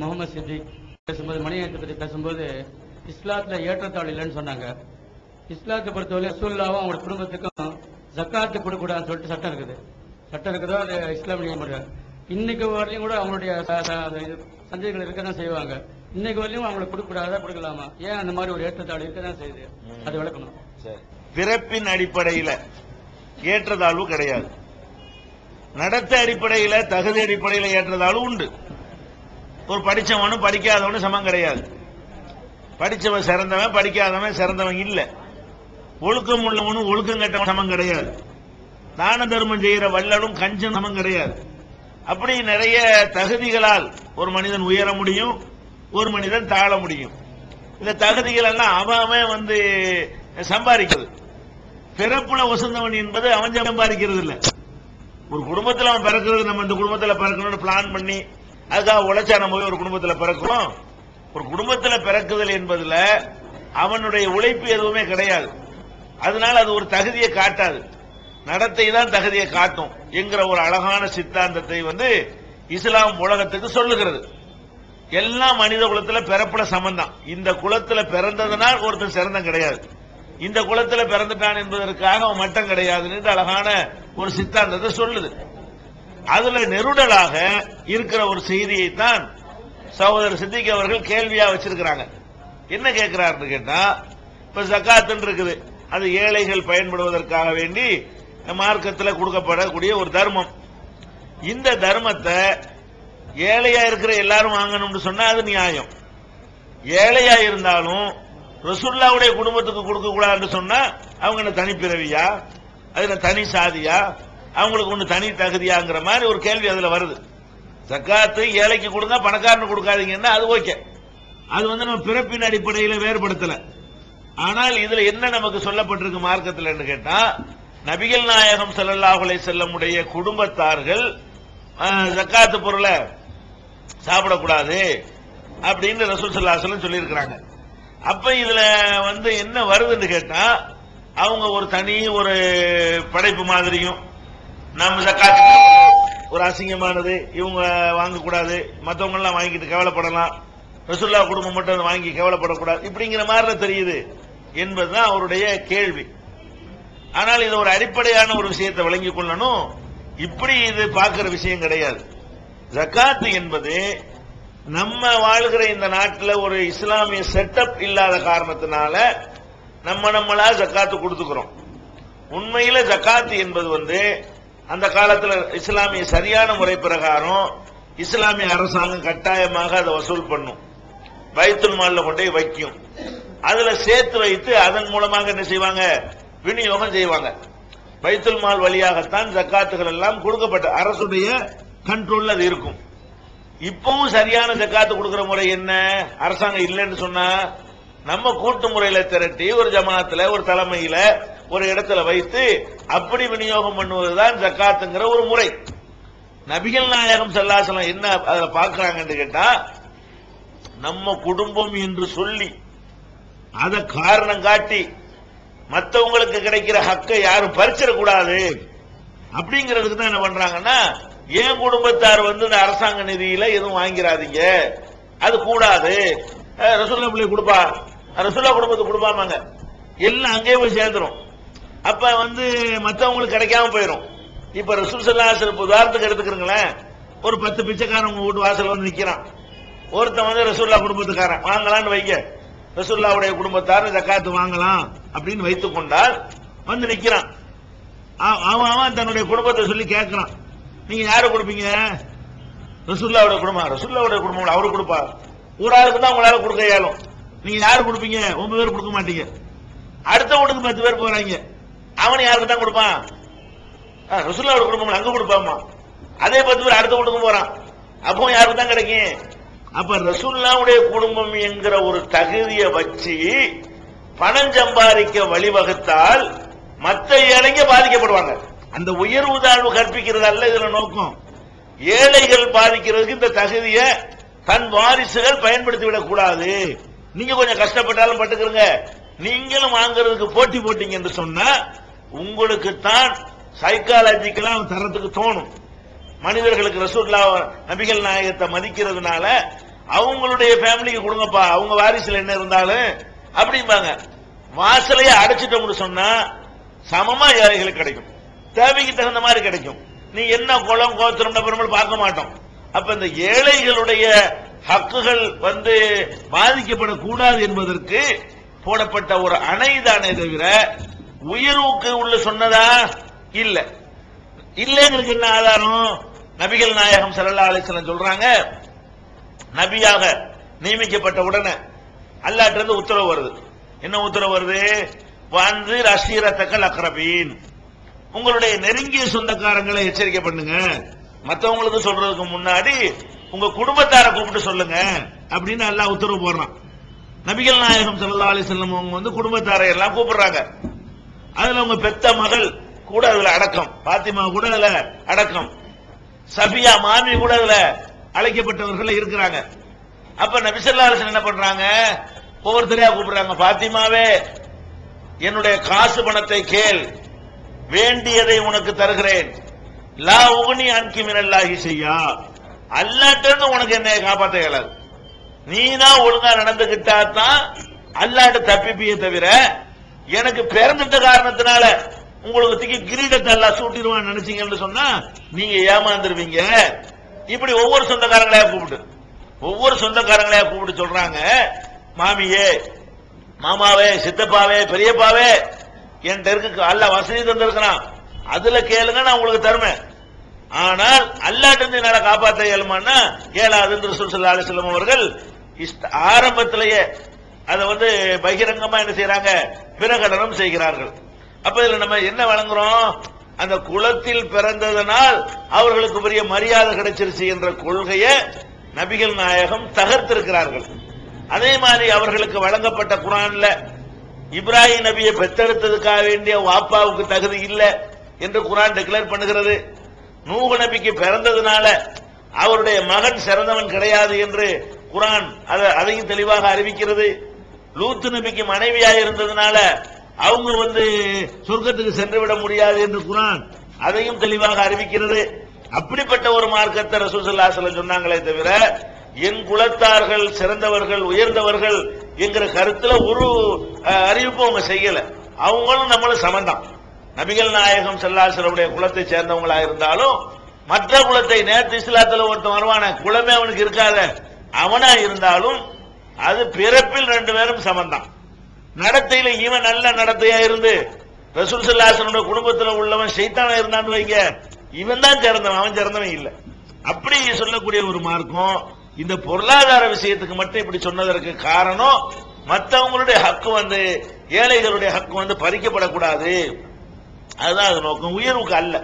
முகமது சித்திக் பேசும்போது மணியத்தை பற்றி பேசும்போது இஸ்லாத்துல ஏற்றத்தாழ் இல்லைன்னு சொன்னாங்க. இஸ்லாத்தை பொறுத்தவரை ரசூலுல்லாஹ்வும் அவங்க குடும்பத்துக்கும் ஜக்காத்து கொடுக்கூடாதுன்னு சொல்லிட்டு சட்டம் இருக்குது. சட்டம் இருக்குதோ அது இஸ்லாமிய முறை. இன்னைக்கு வரையும் கூட அவங்களுடைய சந்தேகங்கள் இருக்க தான் செய்வாங்க. இன்னைக்கு வரையும் அவங்களுக்கு கொடுக்கூடாதா கொடுக்கலாமா? ஏன் அந்த மாதிரி ஒரு ஏற்றத்தாழ்வு இருக்க தான் செய்யுது? அது விளக்கணும். பிறப்பின் அடிப்படையில ஏற்றத்தாழ்வு கிடையாது. நடத்த அடிப்படையில தகுதி அடிப்படையில ஏற்றத்தாழ்வு உண்டு. ஒரு படிச்சவனும் படிக்காதவனும் சமம் கிடையாது. படிச்சவன் சிறந்தவன், படிக்காதவன் சிறந்தவன் இல்ல. ஒழுக்கம் உள்ளவனும் ஒழுக்கம் கெட்டவன் சமம் கிடையாது. தான தர்மம் செய்கிற வள்ளலும் கஞ்சன் சமம் கிடையாது. அப்படி நிறைய தகுதிகளால் ஒரு மனிதன் உயர முடியும், ஒரு மனிதன் தாழ முடியும். இந்த தகுதிகள் எல்லாம் அவன் சம்பாதிக்கிறது. பிறப்புல வசந்தவன் என்பது அவன் சம்பாதிக்கிறது இல்ல. ஒரு குடும்பத்தில் அவன் பிறக்கிறது, நம்ம இந்த குடும்பத்தில் பிறக்கணும்னு பிளான் பண்ணி அதுக்காக உழைச்சா நம்ம போய் ஒரு குடும்பத்தில் பிறக்கிறோம். ஒரு குடும்பத்தில் பிறக்குதல் என்பதுல அவனுடைய உழைப்பு எதுவுமே கிடையாது. அதனால அது ஒரு தகுதியை காட்டாது, நடத்தை தான் தகுதியை காட்டும் என்கிற ஒரு அழகான சித்தாந்தத்தை இஸ்லாம் உலகத்துக்கு சொல்லுகிறது. எல்லா மனித குலத்துல பிறப்புல சமந்தான். இந்த குலத்துல பிறந்ததனால் ஒருத்தன் சிறந்தம் கிடையாது, இந்த குலத்துல பிறந்துட்டான் என்பதற்காக அவன் மட்டம் கிடையாதுன்னு அழகான ஒரு சித்தாந்தத்தை சொல்லுது. அதுல நெருடலாக இருக்கிற ஒரு செய்தியை தான் சகோதரர் சித்திக் அவர்கள் கேள்வியா வச்சிருக்கிறாங்க. என்ன கேட்கிறாருன்னு கேட்டா, இப்ப ஜக்காத்துன்னு இருக்குது, அது ஏழைகள் பயன்படுவதற்காக வேண்டி மார்க்கத்தில் கொடுக்கப்படக்கூடிய ஒரு தர்மம். இந்த தர்மத்தை ஏழையா இருக்கிற எல்லாரும் வாங்கணும்னு சொன்னா அது நியாயம். ஏழையா இருந்தாலும் ரசூலுல்லாஹ்வுடைய குடும்பத்துக்கு கொடுக்க கூடாதுன்னு சொன்னா அவங்க தனிப்பிறவியா, அது தனி சாதியா, அவங்களுக்கு ஒண்ணு தனி தகுதியாங்கிற மாதிரி ஒரு கேள்வி அதுல வருது. ஜக்காத்து ஏழைக்கு கொடுங்க, பணக்காரனு கொடுக்காதீங்கன்னா அது ஓகே. அது நம்ம பிறப்பின் அடிப்படையில் வேறுபடுத்தல. ஆனால் இதுல என்ன நமக்கு சொல்லப்பட்டிருக்கு மார்க்கத்தில் கேட்டா, நபிகள் நாயகம் ஸல்லல்லாஹு அலைஹி வஸல்லம் உடைய குடும்பத்தார்கள் ஜக்காத்து பொருளை சாப்பிடக்கூடாது அப்படின்னு ரசூல் ஸல்லல்லாஹு அலைஹி வஸல்லம் சொல்லி இருக்கிறாங்க. அப்ப இதுல என்ன வருதுன்னு கேட்டா, அவங்க ஒரு தனி ஒரு படைப்பு மாதிரியும், நம்ம ஜக்காத்து ஒரு அசிங்கமானது, இவங்க வாங்கக்கூடாது, மற்றவங்க எல்லாம் வாங்கிட்டு கவலைப்படலாம், ரசூலுல்லாஹ் குடும்பம் மட்டும் வாங்கி கவலைப்படக்கூடாது, இப்படிங்கிற மாதிரி தெரியுது என்பதுதான் அவருடைய கேள்வி. ஆனால் இது ஒரு அடிப்படையான ஒரு விஷயத்தை விளங்கிக் கொள்ளணும். இப்படி இது பார்க்கிற விஷயம் கிடையாது. ஜக்காத்து என்பது நம்ம வாழ்கிற இந்த நாட்டில் ஒரு இஸ்லாமிய செட்டப் இல்லாத காரணத்தினால நம்மளா ஜக்காத்து கொடுத்துக்கிறோம். உண்மையில ஜக்காத்து என்பது அந்த காலத்தில் இஸ்லாமிய சரியான முறை பிரகாரம் இஸ்லாமிய அரசாங்கம் கட்டாயமாக அதை வசூல் பண்ணும், பைத்துல் மால்ல கொண்டு வைக்கும், அதுல சேர்த்து வைத்து அதன் மூலமாக என்ன செய்வாங்க, விநியோகம் செய்வாங்க. பைத்துல் மால் வழியாகத்தான் ஜக்காத்துகள் எல்லாம் கொடுக்கப்பட்ட அரசுடைய கண்ட்ரோல் அது இருக்கும். இப்பவும் சரியான ஜக்காத்து கொடுக்கிற முறை என்ன? அரசாங்கம் இல்லைன்னு சொன்னா நம்ம கூட்டு முறையில திரட்டி ஒரு ஜமாத்துல ஒரு தலைமையில ஒரு இடத்துல வைத்து அப்படி விநியோகம் பண்ணுவதுதான் ஜக்காத்துங்கிற ஒரு முறை. நபிகள் நாயகம் ஸல்லல்லாஹு அலைஹி வஸல்லம் என்ன அதுல பார்க்கறாங்கன்னு கேட்டா, நம்ம குடும்பம் என்று சொல்லி அத காரணம் காட்டி மற்றவங்களுக்கு கிடைக்கிற ஹக்கை யாரும் பறிச்சிடக்கூடாது அப்படிங்கிறதுக்கு தான் என்ன பண்றாங்கன்னா, என் குடும்பத்தார் இந்த அரசாங்க நிதியில எதுவும் வாங்கிறாதீங்க, அது கூடாது, ரசூலுல்லாஹ் பிள்ளை கொடுப்பா, ரசூலுல்லாஹ் குடும்பத்துக்கு கொடுப்பாமாங்க, எல்லாம் அங்கேயே போய் சேர்ந்துரும். அப்ப மற்றவங்களுக்கு கிடைக்காம போயிடும். இப்ப ரசூல் ஸல்லல்லாஹு அலைஹி வஸல்லம் உதாரணத்துக்கு எடுத்துக்கிறீங்களேன், ஒரு 10 பிச்சைக்காரன் உங்க வீட்டு வாசல் நிக்கிறான், ஒருத்தன் ரசூலுல்லாஹ் குடும்பத்துக்காரன் வாங்கலான்னு வைங்க, ரசூலுல்லாஹ்வுடைய குடும்பத்தார் ஜக்காத்து வாங்கலாம் அப்படின்னு வைத்துக் கொண்டால் நிக்கிறான். அவன் தன்னுடைய குடும்பத்தை சொல்லி கேட்கிறான், நீங்க யாரு கொடுப்பீங்க? ரசூலுல்லாஹ்வுடைய குடும்பம். ரசூலுல்லாஹ்வுடைய குடும்பம் அவரு கொடுப்பா, ஒரு ஆளுக்கு தான் உங்களால கொடுக்க இயலும், நீங்க யாரு கொடுப்பீங்க? 9 பேர் கொடுக்க மாட்டீங்க. அடுத்த வீட்டுக்கு 10 பேர் போறாங்க, அவன் யாருக்கு தான் கொடுப்பான்? ரசூலுல்லாஹ்வுடைய குடும்பம் அங்க கொடுப்பாமா, அதே 10 பேர் அடுத்த வீட்டுக்கு போறான், அப்போ யாருக்கு தான் கிடைக்கும்? அப்ப ரசூலுல்லாஹ்வுடைய குடும்பம் என்கிற ஒரு தகுதியை வச்சு பணம் சம்பாதிக்க வழிவகுத்தால் மற்ற ஏழைங்க பாதிக்கப்படுவாங்க. அந்த உயர்வு தாழ்வு கற்பிக்கிறது அல்ல இதுல நோக்கம். ஏழைகள் பாதிக்கிறதுக்கு இந்த தகுதியை தன் வாரிசுகள் பயன்படுத்தி விடக் கூடாது. நீங்க கொஞ்சம் கஷ்டப்பட்டாலும் பட்டுக்கிறங்க, நீங்களும் வாங்குறதுக்கு போட்டி போட்டீங்க என்று சொன்னா உங்களுக்கு தான் சைக்காலஜிக்கலா தரத்துக்கு தோணும். மனிதர்களுக்கு ரசூலுல்லாஹ் நபிகள் நாயகத்தை மதிக்கிறதுனால அவங்களுடைய ஃபேமிலிக்கு கொடுங்கப்பா, அவங்க வாரிசுல என்ன இருந்தாலும் அப்படிம்பாங்க. வாசலையே அடைச்சிட்டோம்னு சொன்னா சமமா ஏழைகளுக்கு கிடைக்கும், தேவைக்கு தகுந்த மாதிரி கிடைக்கும். நீ என்ன குளம் கோத்திரம் பெருமாள் பார்க்க மாட்டோம். அப்ப இந்த ஏழைகளுடைய ஹக்குகள் பாதிக்கப்படக்கூடாது என்பதற்கு போடப்பட்ட ஒரு அணைதானே தவிர உயர்வுக்கு உள்ள சொன்னதா இல்ல. இல்லைங்கிறதுக்கு என்ன ஆதாரம்? நபிகள் நாயகம் ஸல்லல்லாஹு அலைஹி வஸல்லம் சொல்றாங்க, நபியாக நியமிக்கப்பட்ட உடனே அல்லாஹ்ட்ட இருந்து உத்தரவு வருது. என்ன உத்தரவு வருது? வந்து ரஷீரத்தக்கல் அக்ரபீன், உங்களுடைய நெருங்கிய சொந்தக்காரங்களை எச்சரிக்கை பண்ணுங்க, மற்றவங்களுக்கு சொல்றதுக்கு முன்னாடி உங்க குடும்பத்தாரை கூப்பிட்டு சொல்லுங்க அப்படின்னு அல்லாஹ் உத்தரவு போடுறான். நபிகள் நாயகம் ஸல்லல்லாஹு அலைஹி வஸல்லம் அவங்க குடும்பத்தாரை எல்லாம் கூப்பிடுறாங்க. அதுல உங்க பெத்த மகள் கூட அதுல அடக்கம், பாத்திமா கூட அதுல அடக்கம், சபியா மாமி கூட அதுல அழைக்கப்பட்டவர்கள் இருக்கிறாங்க. அப்ப நபி ஸல்லல்லாஹு அலைஹி வஸல்லம் என்ன பண்றாங்க? ஒவ்வொருத்தரையா கூப்பிடுறாங்க. பாத்திமாவே, என்னுடைய காசு பணத்தை கேள், வேண்டியதை உனக்கு தருகிறேன். லா உக்னி அன்கி மினல்லாஹி ஷையா, அல்லாஹ்ட்ட இருந்து உனக்கு என்ன காப்பாற்ற இயலாது. நீதான் ஒழுங்கா நடந்துகிட்டா தான் அல்லாஹ்ட்ட தப்பிப்பியே தவிர எனக்கு பிறந்துட்ட காரணத்தினால உங்களுக்கு தூக்கி கிரீடத்தை எல்லாம் சூட்டிடுவான்னு நினைச்சீங்கன்னு சொன்னா நீங்க ஏமாந்துருவீங்க. இப்படி ஒவ்வொரு சொந்தக்காரங்களையா கூப்பிட்டு சொல்றாங்க, மாமியே, மாமாவே, சித்தப்பாவே, பெரியப்பாவே, என் தெருக்கு அல்லாஹ் வசதி தந்திருக்கிறான், அதுல கேளுங்க, நான் உங்களுக்கு தருவேன். ஆனால் அல்லாஹ்ட்ட இருந்து என்னால காப்பாற்ற இயலுமான்னா இயலாதுன்னு ரசூல் ஸல்லல்லாஹு அலைஹி வஸல்லம் அவர்கள் ஆரம்பத்திலேயே அதை பகிரங்கமா என்ன செய்யறாங்க? பிரகடனம் செய்கிறார்கள். அப்ப இதுல நம்ம என்ன வழங்குறோம்? அந்த குலத்தில் பிறந்ததனால் அவர்களுக்கு பெரிய மரியாதை கிடைச்சிருச்சு என்ற கொள்கையை நபிகள் நாயகம் தகர்த்திருக்கிறார்கள். அதே மாதிரி அவர்களுக்கு வழங்கப்பட்ட குர்ஆன்ல இப்ராஹிம் நபியை பெற்றெடுத்ததுக்காக வேண்டிய வாப்பாவுக்கு தகுதி இல்லை என்று குர்ஆன் டிக்ளேர் பண்ணுகிறது. நூஹ் நபிக்கு பிறந்ததுனால அவருடைய மகன் சிறந்தவன் கிடையாது என்று குர்ஆன் அதையும் தெளிவாக அறிவிக்கிறது. லூத் நபிக்கு மனைவியாக இருந்ததுனால அவங்க சொர்க்கத்துக்கு சென்று விட முடியாது என்று குர்ஆன் அதையும் தெளிவாக அறிவிக்கிறது. அப்படிப்பட்ட ஒரு மார்க்கத்தை ரசூல் ஸல்லல்லாஹு அலைஹி வஸல்லம் சொன்னாங்களே தவிர என் குலத்தார்கள் சிறந்தவர்கள் உயர்ந்தவர்கள் என்கிற கருத்துல ஒரு அறிவிப்பு அவங்க செய்யல. அவங்களும் நம்மளும் சமந்தான். நபிகள் நாயகம் ஸல்லல்லாஹு அலைஹி வஸல்லம் குலத்தை சேர்ந்தவங்களா இருந்தாலும் மற்ற குலத்தை, நேற்று இஸ்லாத்துல ஒருத்தன் வருவான குலமே அவனுக்கு இருக்காத அவனா இருந்தாலும் அது பிறப்பில் ரெண்டு பேரும் சமந்தான். நடத்தையில இவன் நல்ல நடத்தையா இருந்து ரசூல் ஸல்லல்லாஹு அலைஹி வஸல்லம் குடும்பத்தில் உள்ளவன் ஷைத்தானா இருந்தான்னு வைங்க, இவன் தான் சிறந்தவன், அவன் சிறந்தவன் இல்ல. அப்படி சொல்லக்கூடிய ஒரு மார்க்கம் இந்த பொருளாதார விஷயத்துக்கு மட்டும் இப்படி சொன்னதற்கு காரணம் மற்றவங்களுடைய ஹக்கு ஏழைகளுடைய ஹக்கு பறிக்கப்படக்கூடாது, அதுதான் அது நோக்கம், உயர்வுக்கு அல்ல.